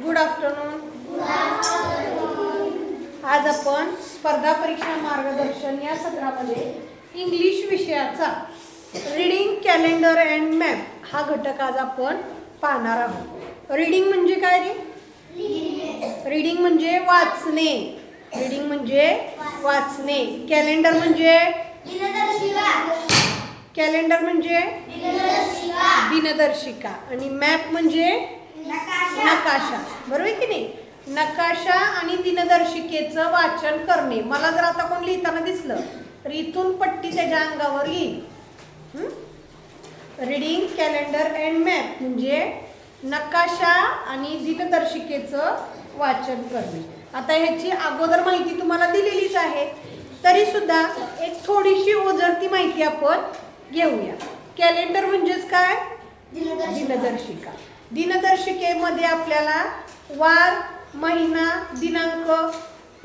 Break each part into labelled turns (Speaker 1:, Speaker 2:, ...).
Speaker 1: Good afternoon. आज आपण स्पर्धा परीक्षा मार्गदर्शन या सत्रामध्ये इंग्लिश विषयाचा रीडिंग कॅलेंडर अँड मॅप हा घटक आज आपण पाहणार आहोत. रीडिंग म्हणजे काय रे? रीडिंग म्हणजे वाचणे. रीडिंग म्हणजे वाचणे. कॅलेंडर म्हणजे कॅलेंडर म्हणजे दिनदर्शिका आणि मॅप म्हणजे नकाशा. बरोबर की नाही? नकाशा आणि दिनदर्शिकेचं वाचन करणे. मला जर आता कोण लिहिताना दिसलं तर इथून पट्टी त्याच्या अंगावर येईल. रीडिंग कॅलेंडर अँड मॅप म्हणजे नकाशा आणि दिनदर्शिकेचं वाचन करणे. आता ह्याची अगोदर माहिती तुम्हाला दिलेलीच आहे, तरी सुद्धा एक थोडीशी ओझरती माहिती आपण घेऊया. कॅलेंडर म्हणजेच काय? दिनदर्शिका. दिनदर्शिकेमध्ये आपल्याला वार, महिना, दिनांक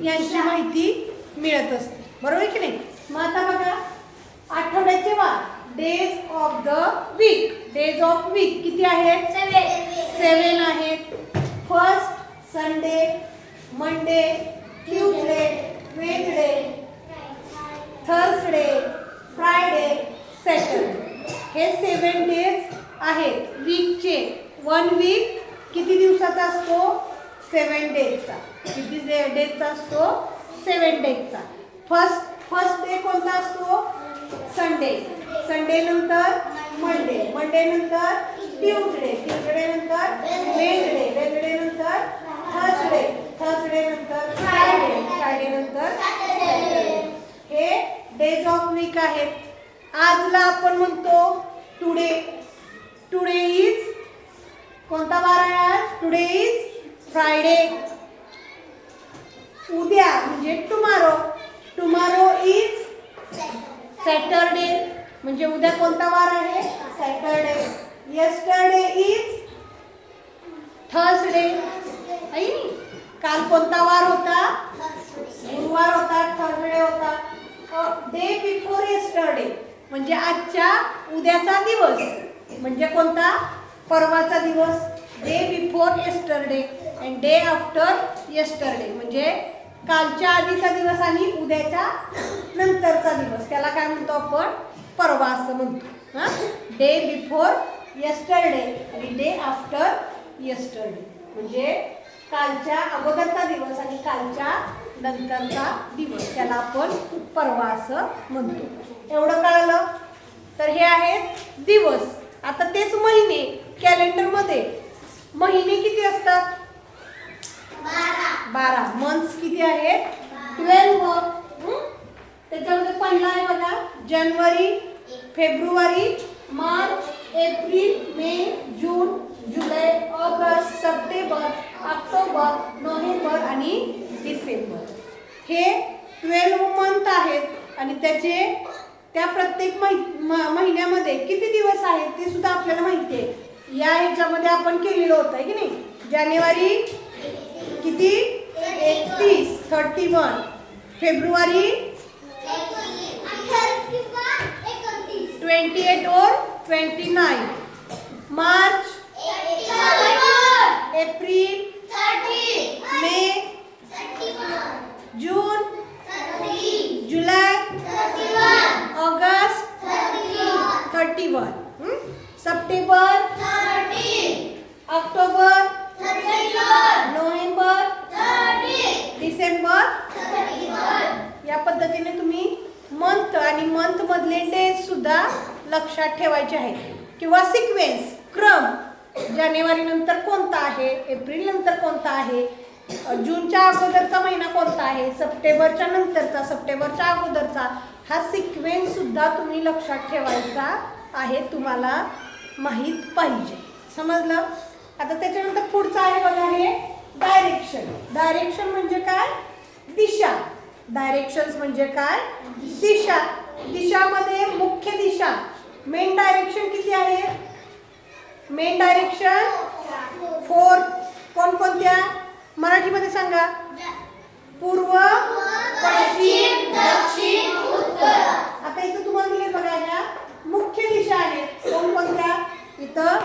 Speaker 1: यांची माहिती मिळत असते. बरोबर की नाही? मग आता बघा, आठवड्याचे वार, days of the week. Days of week किती आहेत? 7 आहेत. First Sunday, Monday, Tuesday, Wednesday, Thursday, Friday, Saturday. हे 7 डेज आहेत वीकचे. 1 वीक किती दिवसाचा असतो? 7 डेजचा. किती डेजचा असतो? 7 डेजचा. फर्स्ट डे कोणता असतो? संडे. संडे नंतर मंडे. मंडे नंतर ट्यूजडे. ट्यूजडे नंतर वेडनेसडे. वेडनेसडे नंतर थर्सडे. थर्सडे नंतर फ्रायडे. फ्रायडे नंतर सॅटरडे. हे डेज ऑफ वीक आहेत. आजला आपण म्हणतो टुडे. टुडे इज कोणता वार आहे आज? Today is Friday. उद्या म्हणजे टुमारो. Tomorrow is Saturday. म्हणजे उद्या कोणता वार आहे? सॅटरडे. Yesterday is Thursday. काल कोणता वार होता? गुरुवार होता. थर्सडे होता. डे बिफोर येस्टरडे म्हणजे आजच्या उद्याचा दिवस म्हणजे कोणता? परवाचा दिवस. Day before yesterday and day after yesterday म्हणजे कालच्या आधीचा दिवस आणि उद्याच्या नंतरचा दिवस. त्याला काय म्हणतो आपण? परवा असं म्हणतो. डे बिफोर येस्टरडे आणि डे आफ्टर येस्टरडे म्हणजे कालच्या अगोदरचा दिवस आणि कालच्या नंतरचा दिवस. त्याला आपण परवा असं म्हणतो. एवढं कळलं? तर हे आहेत दिवस. आता तेच महिने. कॅलेंडरमध्ये महिने किती असतात? 12. मंथ्स किती आहेत? 12. त्याच्यामध्ये पहिला आहे बघा, जानेवारी, फेब्रुवारी, मार्च, एप्रिल, मे, जून, जुलै, ऑगस्ट, सप्टेंबर, ऑक्टोबर, नोव्हेंबर आणि डिसेंबर. हे 12 मंथ आहेत आणि त्या प्रत्येक महिन्यामध्ये किती दिवस आहेत ते सुद्धा आपल्याला माहिती आहे. या ह्याच्यामध्ये आपण केलेलं होतं आहे की नाही? जानेवारी किती? 31. February 28 or 29. मार्च, एप्रिल, मे, जून, जुलै, August 31. September, October, November, December. या पद्धतीने तुम्ही मंथ आणि मंथ मधले डेज सुद्धा लक्षात ठेवायचे आहेत किंवा सिक्वेन्स, क्रम. जानेवारी नंतर कोणता आहे? एप्रिल नंतर कोणता आहे? जूनच्या अगोदरचा महिना कोणता आहे? सप्टेंबरच्या नंतरचा, सप्टेंबरच्या अगोदरचा. हा सिक्वेन्स सुद्धा तुम्ही लक्षात ठेवायचा आहे. तुम्हाला माहीत पाहिजे. समजलं? आता त्याच्यानंतर पुढचं आहे बघा, हे डायरेक्शन. डायरेक्शन म्हणजे काय? दिशा. डायरेक्शन्स म्हणजे काय? दिशा. दिशामध्ये मुख्य दिशा, मेन डायरेक्शन किती आहे? Main direction 4. कोणकोणत्या? मराठीमध्ये सांगा. पूर्व, पश्चिम, दक्षिण, उत्तर. आता इथं तुम्हाला दिले बघा, या मुख्य दिशा आहेत. कोणकोणत्या? इथं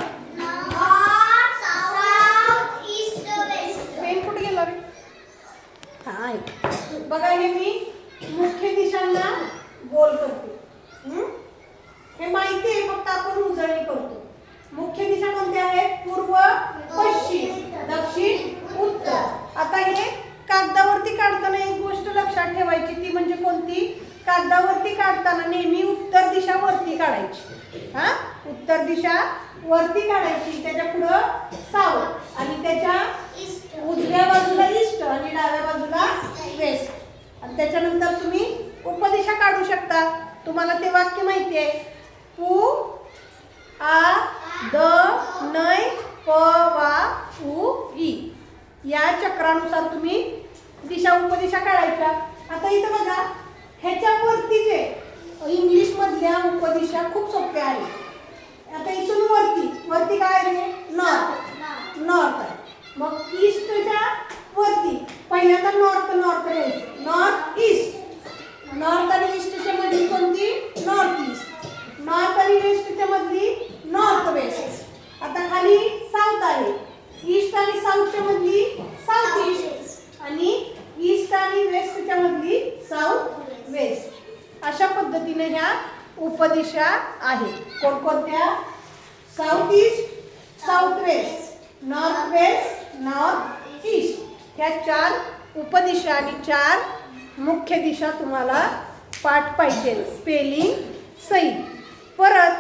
Speaker 1: बघा हे मी मुख्य दिशांना गोल करते. हे माहिती आहे, फक्त आपण उजळणी करतो. मुख्य दिशा कोणत्या आहेत? पूर्व, पश्चिम, दक्षिण, उत्तर. आता हे कागदावरती काढताना एक गोष्ट लक्षात ठेवायची, ती म्हणजे कोणती? कागदावरती काढताना नेहमी उत्तर दिशा वरती काढायची. उत्तर दिशा वरती काढायची, त्याच्या पुढं साऊथ आणि त्याच्या उजव्या बाजूला ईस्ट आणि डाव्या बाजूला वेस्ट. आणि त्याच्यानंतर तुम्ही उपदिशा काढू शकता. तुम्हाला ते वाक्य माहिती आहे, पु आ द नै प वा उ ई. या चक्रानुसार तुम्ही दिशा उपदिशा काढायच्या. आता इथं बघा, ह्याच्यावरती जे इंग्लिश मधल्या उपदिशा खूप सोप्या आहेत. आता इथून वरती काय आहे? नॉर्थ. नॉर्थ आहे. मग ईस्टच्या वरती पहिल्यांदा नॉर्थ घ्यायचं. North east. नॉर्थ आणि ईस्टच्या मधली कोणती? North east. नॉर्थ आणि वेस्टच्या मधली नॉर्थ वेस्ट. आता खाली साऊथ आहे. ईस्ट आणि साऊथच्या मधली साऊथ ईस्ट आणि ईस्ट आणि वेस्टच्या मधली साऊथ वेस्ट. अशा पद्धतीने ह्या उपदिशा आहेत. कोणकोणत्या? South east, south west, north west, north east. ह्या 4 उपदिशा आणि 4 मुख्य दिशा तुम्हाला पाठ पाहिजे स्पेलिंग सहित. परत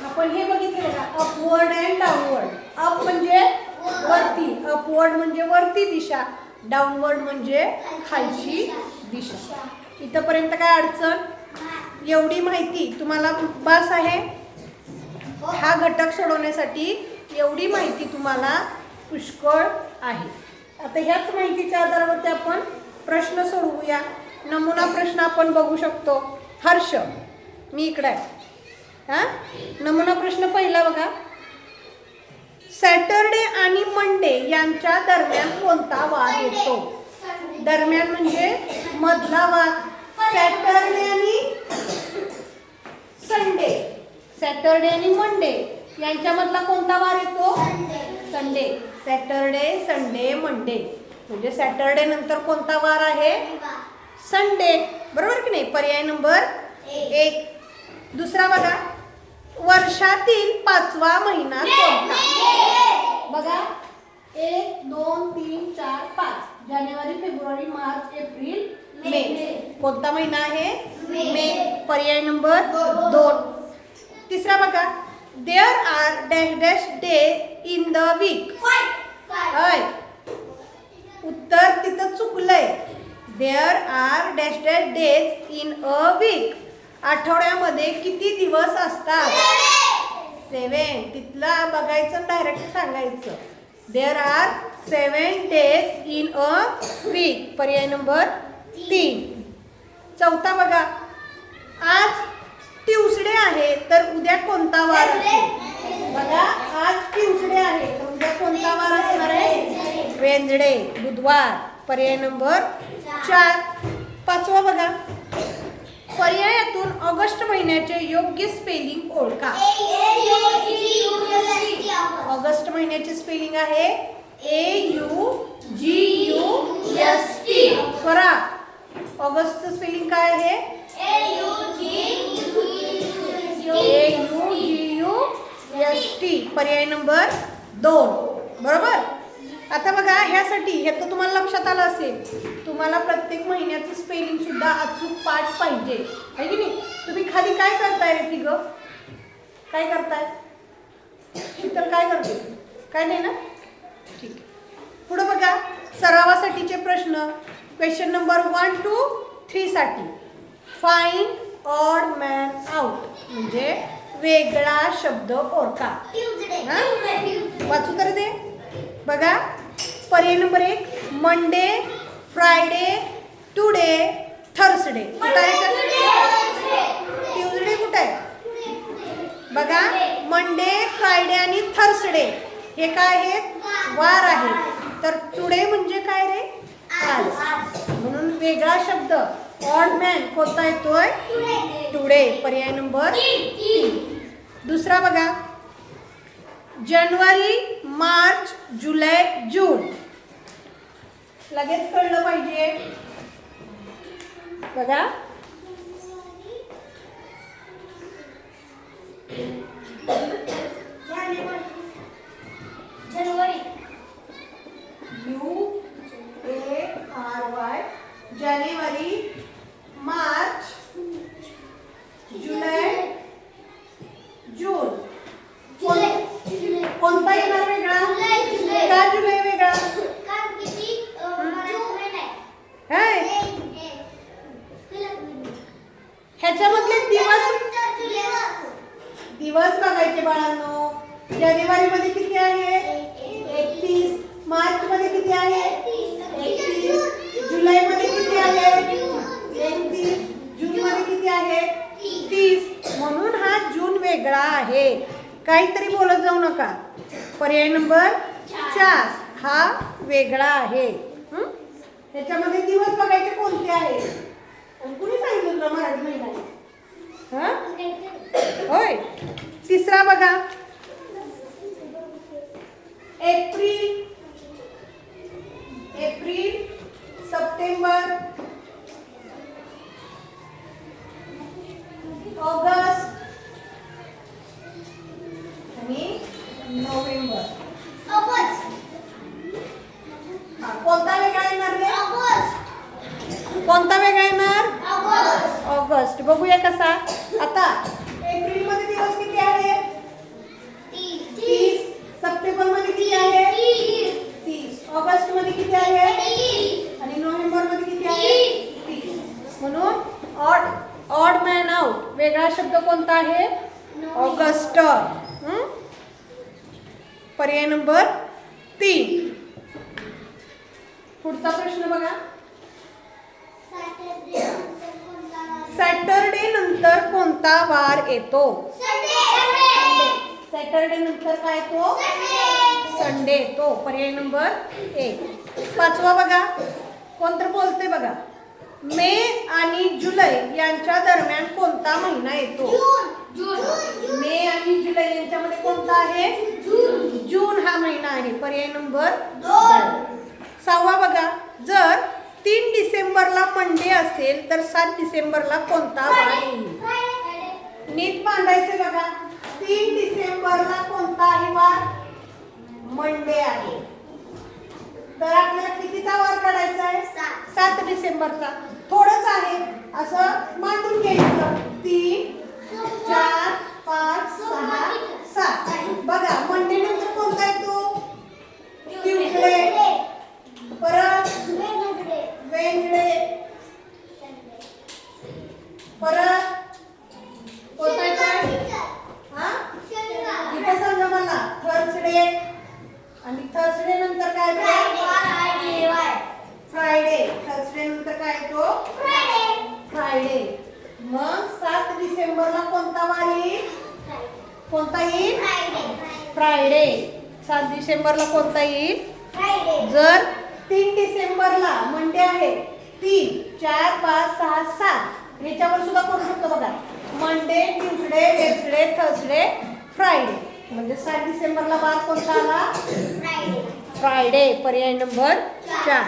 Speaker 1: आपण हे बघितलं बघा, अपवर्ड अँड डाऊनवर्ड. अप म्हणजे वरती, अपवर्ड म्हणजे वरती दिशा, डाऊनवर्ड म्हणजे खालची दिशा. इथपर्यंत काय अडचण? एवढी माहिती तुम्हाला बास आहे. हा घटक सोडवण्यासाठी एवढी माहिती तुम्हाला पुष्कळ आहे. आता ह्याच माहितीच्या आधारावरती आपण प्रश्न सोडवूया. नमुना प्रश्न आपण बघू शकतो. हर्ष, मी इकडे आहे. नमुना प्रश्न पहिला बघा, सॅटरडे आणि मंडे यांच्या दरम्यान कोणता वार येतो? दरम्यान म्हणजे मधला वार. सॅटरडे आणि संडे, सॅटरडे आणि मंडे यांच्यामधला कोणता वार येतो? संडे. Saturday, Sunday, Monday. म्हणजे सॅटरडे नंतर कोणता वार आहे? संडे. बरोबर की नाही? पर्याय नंबर 1. दुसरा बघा, वर्षातील 5वा महिना कोणता? बघा, 1 2 3 4 5. जानेवारी, फेब्रुवारी, मार्च, एप्रिल, मे. कोणता महिना आहे? मे. पर्याय नंबर 2. तिसरा बघा, there are dash dash day in the week. उत्तर तिथं चुकलंय. There are dash dash days in a week. आठवड्यामध्ये किती दिवस असतात? 7. तिथला बघायचं, डायरेक्ट सांगायचं. There are 7 days in a week. पर्याय नंबर 3. चौथा बघा, आज ट्यूसडे आहे तर उद्या कोणता वार असेल? बघा, आज ट्यूसडे आहे तर उद्या कोणता वार असणार आहे? वेडनेसडे, बुधवार. पर्याय नंबर 4. पाचवा बघा, पर्यायातून ऑगस्ट महिन्याचे योग्य स्पेलिंग ओळखा. ऑगस्ट महिन्याचे स्पेलिंग आहे AUGUST. स्वरा, ऑगस्टचं स्पेलिंग काय आहे? AUGUST. पर्याय नंबर 2. बरोबर. आता बघा, ह्यासाठी हे तर तुम्हाला लक्षात आलं असेल, तुम्हाला प्रत्येक महिन्याचं स्पेलिंग सुद्धा अचूक पाठ पाहिजे, आहे की नाही? तुम्ही खाली काय करताय रे तिघ? काय करताय? शीतल काय करते? काय नाही ना? ठीक आहे. पुढे बघा, सरावासाठीचे प्रश्न. क्वेश्चन नंबर 1 to 3 साठी फाइंड ऑड मॅन आउट म्हणजे वेगळा शब्द ओळखा. वाचू तर दे. बघा, पर्याय number 1, Monday, Friday, today, Thursday. कुठं आहे? ट्यूजडे कुठं आहे? बघा, मंडे, फ्रायडे आणि थर्सडे हे काय आहेत? वार आहेत. तर टुडे म्हणजे काय रे? आज. म्हणून वेगळा शब्द ऑड मॅन कोणता येतोय? टुडे. पर्याय नंबर 3. दुसरा बघा, जानेवारी, मार्च, जुलै, जून. लगेच कळलं पाहिजे. बघा UARY जानेवारी, मार्च, जुलै, जून. कोणता येणार वेगळा? का जुलै वेगळा? ह्याच्यामधले दिवस बघायचे बाळांनो. जानेवारी मध्ये किती आहे? 31. मार्च मध्ये किती आहे? 31. जुलै मध्ये किती आहे? 31. जून मध्ये किती आहे? 30. म्हणून हा जून वेगळा आहे. काहीतरी बोलत जाऊ नका. पर्याय नंबर 4 हा वेगळा आहे. त्याच्यामध्ये दिवस बघायचे कोणते आहेत? कुणी सांगितलं तुला मराठी महिना आहे? होय. तिसरा बघा, एप्रिल, सप्टेंबर, ऑगस्ट आणि नोव्हेंबर. कोणता वेगळा येणार रे? कोणता वेगळा येणार? ऑगस्ट. बघूया कसा. आता एप्रिल मध्ये दिवस किती आहे? 30. सप्टेंबर मध्ये किती आहे? 30. ऑगस्ट मध्ये किती आहे? आणि नोव्हेंबर मध्ये किती आहे? 30. म्हणून ऑड मॅन आउट वेगळा शब्द कोणता आहे? ऑगस्ट. पर्याय नंबर 3. पुढचा प्रश्न बघा. सॅटरडे नंतर कोणता वार येतो? सॅटरडे नंतर काय येतो? संडे येतो. पर्याय नंबर 1. पाचवा बघा, कोणतं बोलते बघा. मे आणि जुलै यांच्या दरम्यान कोणता महिना येतो? मे आणि जुलै यांच्यामध्ये कोणता आहे? जून हा महिना आहे. पर्याय नंबर 2. सहावा बघा, जर 3 डिसेंबरला मंडे असेल तर 7 डिसेंबरला कोणता वार येईल? नीट बांधायचे बघा. 3 डिसेंबरला कोणता आहे वार? मंडे आहे. तर आपल्याला कितीचा वार काढायचा आहे? 7 डिसेंबरचा. थोडंच आहे असं मांडून घ्यायचं. 3, 4, 5, 6, 7. बघा मंडे नंतर कोणता येतो? ट्यूसडे, परत वेडनेसडे, परत कोणता येतो? इथे सांगा मला. थर्सडे, आणि थर्सडे नंतर काय येतो? फ्रायडे. थर्सडे नंतर काय येतो? फ्रायडे. मग 7 डिसेंबरला कोणता वार येईल? कोणता येईल? फ्रायडे. 7 डिसेंबरला कोणता येईल? जर 3 डिसेंबरला मंडे आहे, 3, 4, 5, 6, 7 ह्याच्यावर सुद्धा करू शकतो बघा. Monday, Tuesday, Wednesday, Thursday, Friday. म्हणजे 7 डिसेंबरला वार कोणता आला? फ्रायडे. पर्याय नंबर 4.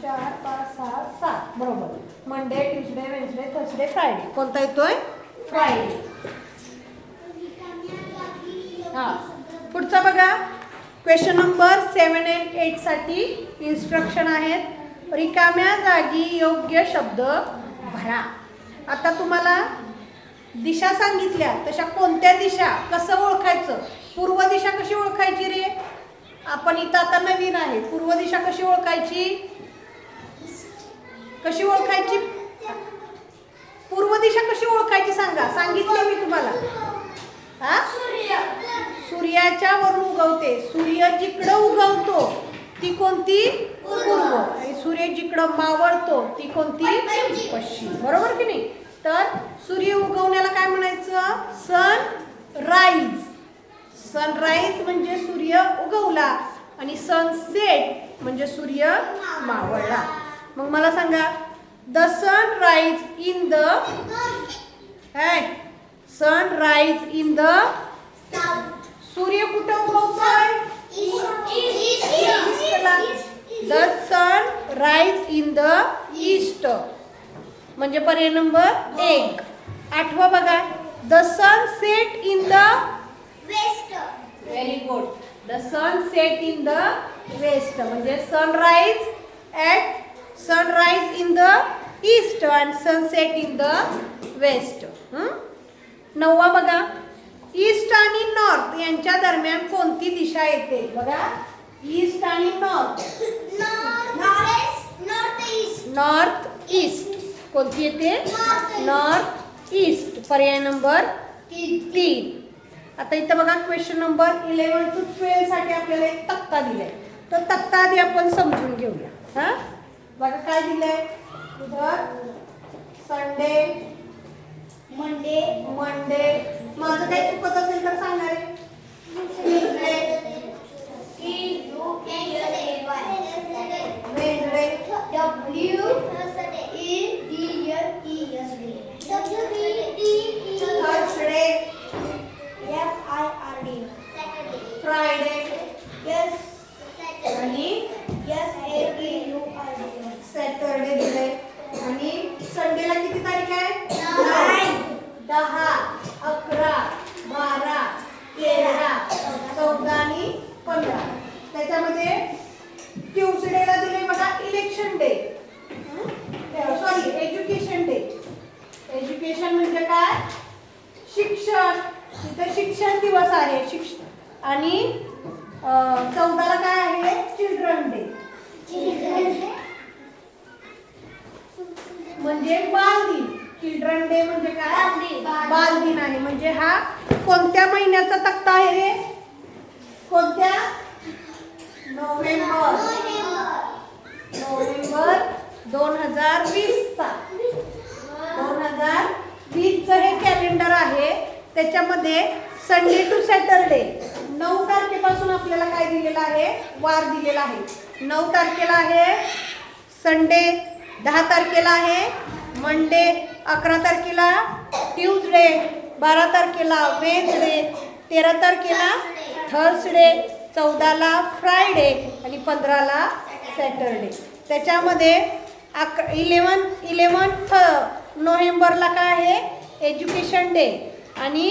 Speaker 1: 4, 5, 6, 7 बरोबर. Monday, Tuesday, Wednesday, Thursday, Friday. कोणता येतोय? फ्रायडे. हा. पुढचा बघा. क्वेश्चन नंबर 7 आणि 8 साठी इन्स्ट्रक्शन आहेत. रिकाम्या जागी योग्य शब्द भरा. आता तुम्हाला दिशा सांगितल्या, तशा कोणत्या दिशा कसं ओळखायचं? पूर्व दिशा कशी ओळखायची रे? आपण इथं आता नवीन आहे. पूर्व दिशा कशी ओळखायची? कशी ओळखायची? पूर्व दिशा कशी ओळखायची सांगा. सांगितलं मी तुम्हाला. हा? सूर्याच्या वरून उगवते. सूर्य जिकडं उगवतो ती कोणती? पूर्व. आणि सूर्य जिकडं मावळतो ती कोणती? पश्चिम. बरोबर की नाही? तर सूर्य उगवण्याला काय म्हणायचं? सनराईज. सनराईज म्हणजे सूर्य उगवला, आणि सनसेट म्हणजे सूर्य मावळला. मग मला सांगा, the sunrise in the sunrise in the सूर्य कुठं उगवतोय? The sun rise in the east म्हणजे पर्याय नंबर 1. 8वा बघा, the sun set in the
Speaker 2: west.
Speaker 1: Very good. The sun set in the west म्हणजे sunrise in the east and sunset in the west. 9वा बघा, ईस्ट आणि north यांच्या दरम्यान कोणती दिशा येते? बघा, ईस्ट आणि नॉर्थ. नॉर्थ ईस्ट कोणती येते? नॉर्थ ईस्ट पर्याय नंबर 3. आता इथं बघा, क्वेश्चन नंबर 11 to 12 साठी आपल्याला एक तक्ता दिलाय. तो तक्ता आधी आपण समजून घेऊया. हा बघा काय दिलंय. संडे, मंडे, माझं काही चुकत असेल तर सांगणार आहे. फ्रायडे आणि सॅटरडे दिले. आणि संडेला किती तारीख आहे? 10, 11, 12, 13, 14 आणि 15. त्याच्यामध्ये ट्यूसडेला दिले बघा election day, sorry education day. Education म्हणजे काय? शिक्षण. तिथे शिक्षण दिवस आहे. आणि 14ला काय आहे? चिल्ड्रन डे म्हणजे बालदिन. चिल्ड्रन डे म्हणजे काय? बालदिन आहे. म्हणजे हा कोणत्या महिन्याचा तक्ता आहे रे? कोणत्या? नोव्हेंबर 2020 चा. 2020 चं हे कॅलेंडर आहे. त्याच्यामध्ये संडे टू सॅटरडे 9 तारखेपासून आपल्याला काय दिलेलं आहे? वार दिलेला आहे. 9 तारखेला आहे संडे, 10 तारखेला आहे मंडे, 11 तारखेला ट्यूजडे, 12 तारखेला वेन्सडे, 13 तारखेला थर्सडे, 14ला फ्रायडे आणि 15ला सॅटरडे. त्याच्यामध्ये 11 नोव्हेंबरला काय आहे? Education day. आणि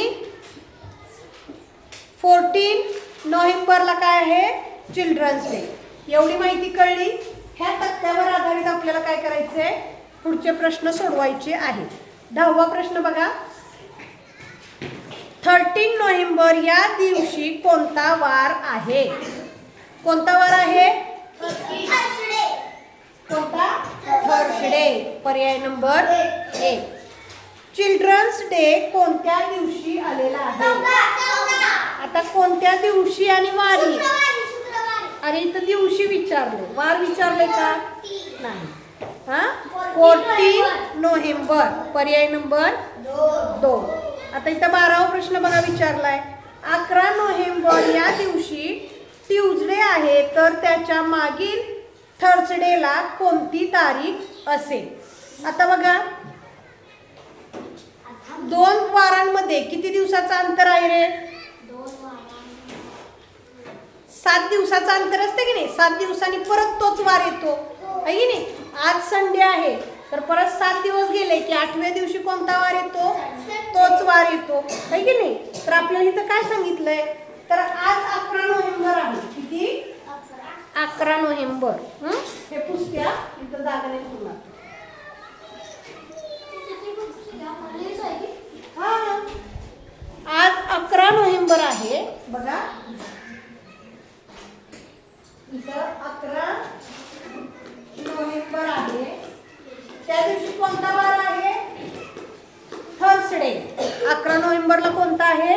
Speaker 1: 14 नोव्हेंबरला काय आहे? Children's day. एवढी माहिती कळली. ह्या तक्त्यावर आधारित आपल्याला काय करायचं आहे? पुढचे प्रश्न सोडवायचे आहेत. 10वा प्रश्न बघा, 13 नोव्हेंबर या दिवशी कोणता वार आहे? कोणता वार आहे? कोणता? थर्सडे पर्याय नंबर 1. चिल्ड्रन्स डे कोणत्या दिवशी आलेला आहे? आता कोणत्या दिवशी आणि वारी? अरे इथं दिवशी विचारले, वार विचारले का? नाही. 14 नोव्हेंबर पर्याय नंबर 2. आता इथं 12वा प्रश्न बघा विचारलाय. 11 नोव्हेंबर या दिवशी ट्यूजडे आहे तर त्याच्या मागील थर्सडेला कोणती तारीख असेल? आता बघा, 2 वारांमध्ये किती दिवसाचं अंतर आहे रे? 7 दिवसाचं अंतर असते की नाही? 7 दिवसांनी परत तोच वार येतो आहे की नाही? आज संडे आहे तर परत 7 दिवस गेले की 8व्या दिवशी कोणता वार येतो? तोच वार येतो आहे की नाही? तर आपल्याला इथं काय सांगितलंय? तर आज 11 नोव्हेंबर आहे. किती? 11 नोव्हेंबर. हे पुस्तक इथं जागा नाही पुन्हा. आज 11 नोव्हेंबर आहे बघा. इथं 11 नोव्हेंबर आहे. त्या दिवशी कोणता वार आहे? थर्सडे. 11 नोव्हेंबरला कोणता आहे?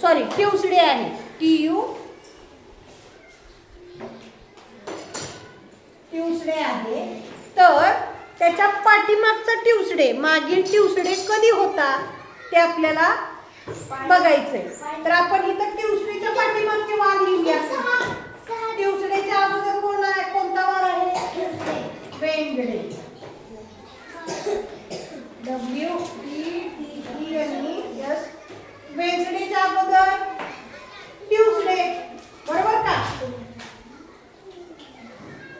Speaker 1: सॉरी ट्यूसडे आहे. ट्यूसडे आहे. तर त्याच्या पाठीमागचा ट्यूसडे, मागील ट्यूसडे कधी होता ते आपल्याला बघायचंय. तर आपण इथं ट्यूसडेच्या पाठीमागचे वार लिहूया. ट्यूसडेच्या अगोदर कोणता वार आहे? वेडनेसडे. WEDES. वेडनेसडेच्या अगोदर ट्यूसडे, बरोबर का?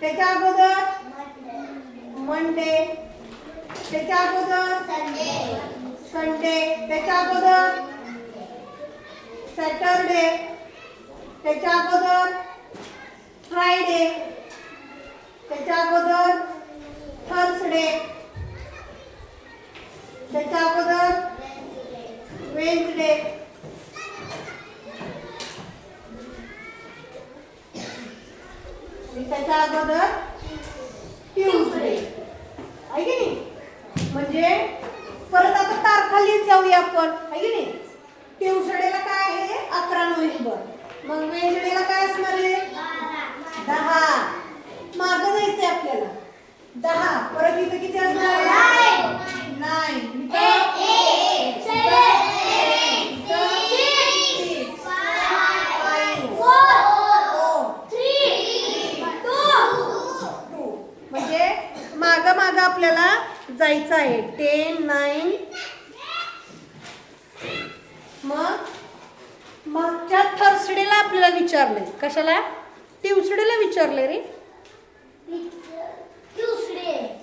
Speaker 1: त्याच्या अगोदर मंडे, त्याच्या अगोदर संडे, त्याच्या अगोदर सॅटरडे, त्याच्या अगोदर फ्रायडे, त्याच्या अगोदर थर्सडे, त्याच्या अगोदर वेन्सडे, त्याच्या अगोदर ट्यूसडे आहे की नाही. म्हणजे परत आता तारखा लिहित जाऊया आपण आहे की नाही. ट्यूसडेला काय आहे 11 नोव्हेंबर. मग वेन्सडेला काय असणार आहे 10. मागं जायचंय आपल्याला 10. परत इथं किती असणार आहे 9. म्हणजे मागं मागं आपल्याला जायचं आहे 10, 9. मग मागच्या थर्सडेला आपल्याला विचारले. कशाला ट्यूसडेला विचारले रे.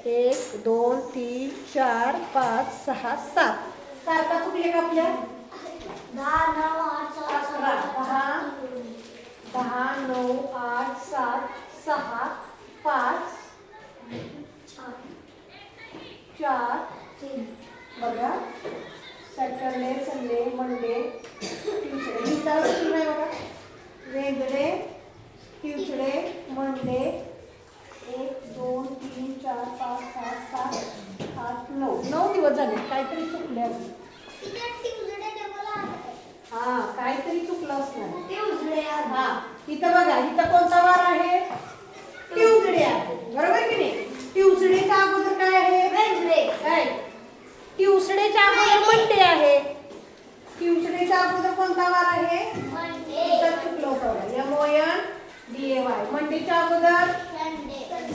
Speaker 1: 1 2 3 4 5 6 7 तारखा कुठल्या का आपल्या 10 9 8 7 6 5 4 3 बघा. Saturday, Sunday, Monday, Tuesday. ही तारीख सुरू आहे बघा. Wednesday, Tuesday, Monday. 1 2 3 4 5 6 7 8 9. 9 दिवस झाले. काहीतरी चुकले असेल. हा काहीतरी चुकलं असणार. हा इथं बघा. इथं कोणता वार आहे ट्यूसडे आहे. बरोबर की नाही. ट्यूसडेच्या अगोदर काय आहे वेन्सडे. ट्यूसडेच्या अगोदर मंडे आहे. ट्यूसडेच्या अगोदर कोणता वार आहे इथं चुकलं होतं. MONDAY. मंडेच्या अगोदर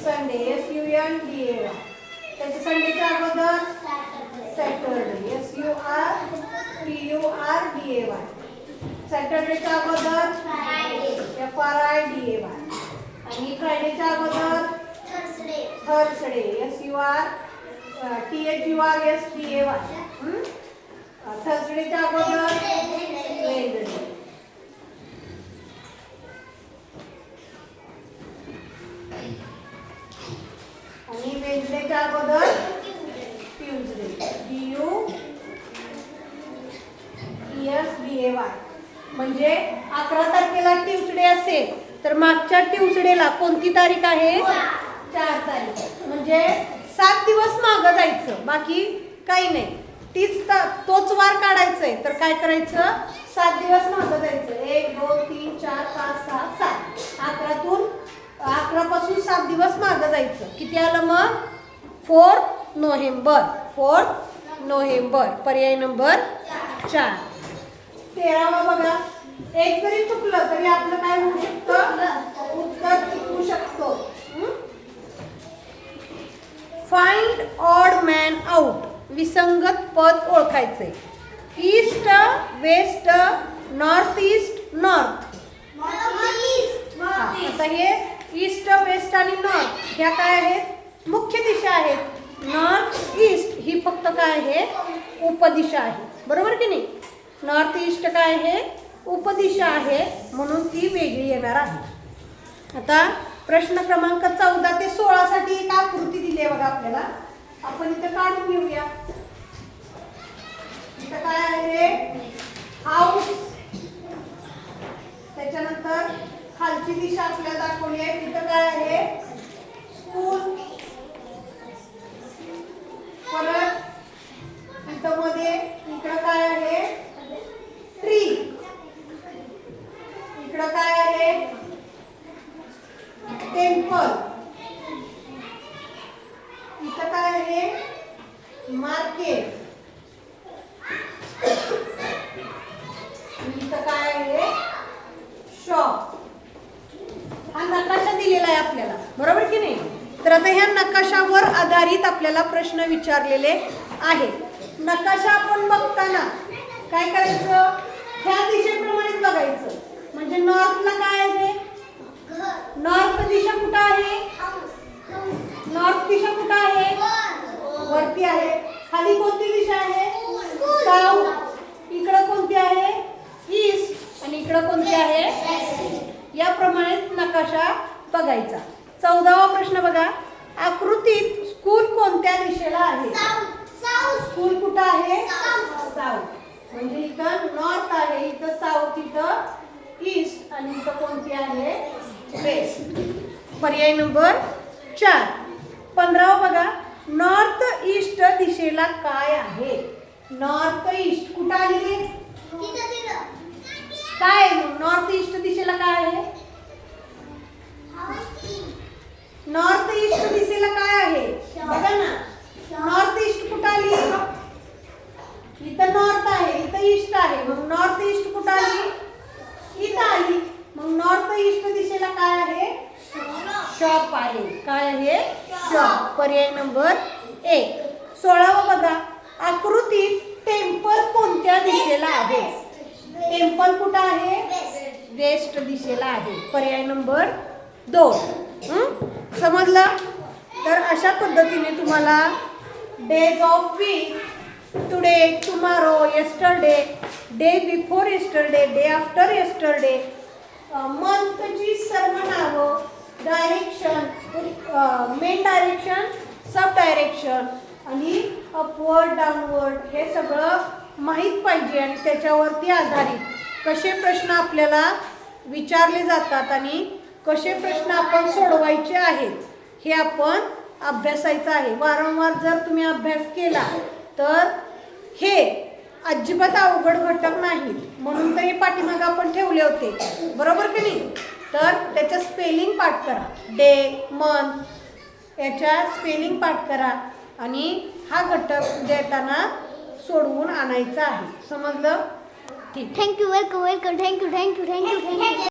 Speaker 1: संडे SUNDAY. त्याच्या संडेच्या अगोदर सॅटरडे SURTURDAY. सॅटरडेच्या अगोदर FRIDAY. आणि फ्रायडेच्या अगोदर थर्सडे SURTHURSDAY. थर्सडेच्या अगोदर वेन्सडे. आणि वेन्सडेच्या अगोदर ट्यूसडे TUESDAY. म्हणजे 11 तारखेला ट्यूसडे असेल तर मागच्या ट्यूसडेला कोणती तारीख आहे 4 तारीख. म्हणजे 7 दिवस मागं जायचं. बाकी काही नाही. तोच वार काढायचा आहे तर काय करायचं 7 दिवस मागं जायचं. 1 2 3 4 5 6 7. 11 पासून 7 दिवस मागं जायचं. किती आलं मग 4 नोव्हेंबर. 4 नोव्हेंबर. पर्याय नंबर 4. 13वा बघा. एक जरी चुकलं तरी आपलं काय होऊ शकतं उत्तर चुकू शकतो. Find odd man out. विसंगत पद ओळखायचे. East west north east north. आता हे ईस्ट वेस्ट आणि नॉर्थ ह्या काय आहेत मुख्य दिशा आहेत. नॉर्थ ईस्ट ही फक्त काय आहे उपदिशा आहे. बरोबर की नाही. नॉर्थ ईस्ट काय आहे उपदिशा आहे म्हणून ती वेगळी येणार आहे. आता प्रश्न क्रमांक 14 ते 16 साठी एक आकृती दिली आहे बघा आपल्याला. आपण इथे काढून घेऊया. इथं काय आहे हाऊस. त्याच्यानंतर खालची दिशा आपल्याला दाखवली आहे. इथं काय आहे स्कूल. परत इथं मध्ये इकडं काय आहे ट्री. इकडं काय आहे टेम्पल. इथं काय आहे मार्केट. इथं काय आहे शॉप. हा नकाशा दिलेला आहे आपल्याला. बरोबर की नाही. तर आता ह्या नकाशावर आधारित आपल्याला प्रश्न विचारलेले आहेत. नकाशा आपण बघताना काय करायचं ह्या दिशेप्रमाणेच बघायचं. म्हणजे नॉर्थला काय आहे नॉर्थ दिशा कुठं आहे. नॉर्थ दिशा कुठं आहे याप्रमाणे नकाशा बघायचा. 14वा प्रश्न बघा. आकृतीत स्कूल कोणत्या दिशेला आहे? स्कूल कुठं आहे? साऊथ. म्हणजे इथं नॉर्थ आहे, इथं साऊथ, इथं ईस्ट आणि इथं कोणती आहे? वेस्ट. पर्याय नंबर 4. 15वा बघा. नॉर्थ ईस्ट दिशेला काय आहे? नॉर्थ ईस्ट कुठं आली? काय नॉर्थ ईस्ट दिशेला काय आहे? नॉर्थ ईस्ट दिशेला काय आहे? बघा ना, नॉर्थ ईस्ट कुठं आली? इथं नॉर्थ आहे, इथं ईस्ट आहे. मग नॉर्थ ईस्ट कुठं आली? इथं आली. मग नॉर्थ ईस्ट दिशेला काय आहे? शॉप आहे. काय आहे? शॉप. पर्याय नंबर 1. 16वा बघा. आकृतीत टेम्पल कोणत्या दिशेला आहे? टेम्पल कुठं आहे? वेस्ट दिशेला आहे. पर्याय नंबर 2. समजलं? तर अशा पद्धतीने तुम्हाला days of week, today, tomorrow, yesterday, day before yesterday, day after yesterday, मंथची सर्व नावं, direction, main direction, sub direction आणि अपवर्ड, डाऊनवर्ड हे सगळं माहीत पाहिजे. आणि त्याच्यावरती आधारित कसे प्रश्न आपल्याला विचारले जातात आणि कसे प्रश्न आपण सोडवायचे आहेत हे आपण अभ्यासायचं आहे. वारंवार जर तुम्ही अभ्यास केला तर हे अजिबात अवघड घटक नाहीत. म्हणून तर हे पाठीमागे आपण ठेवले होते, बरोबर की नाही? तर त्याच्या स्पेलिंग पाठ करा. डे, मंथ याच्या स्पेलिंग पाठ करा आणि हा घटक देताना सोडवून आणायचा आहे. समजलं? ठीक.
Speaker 2: थँक्यू. वेलकम. थँक्यू.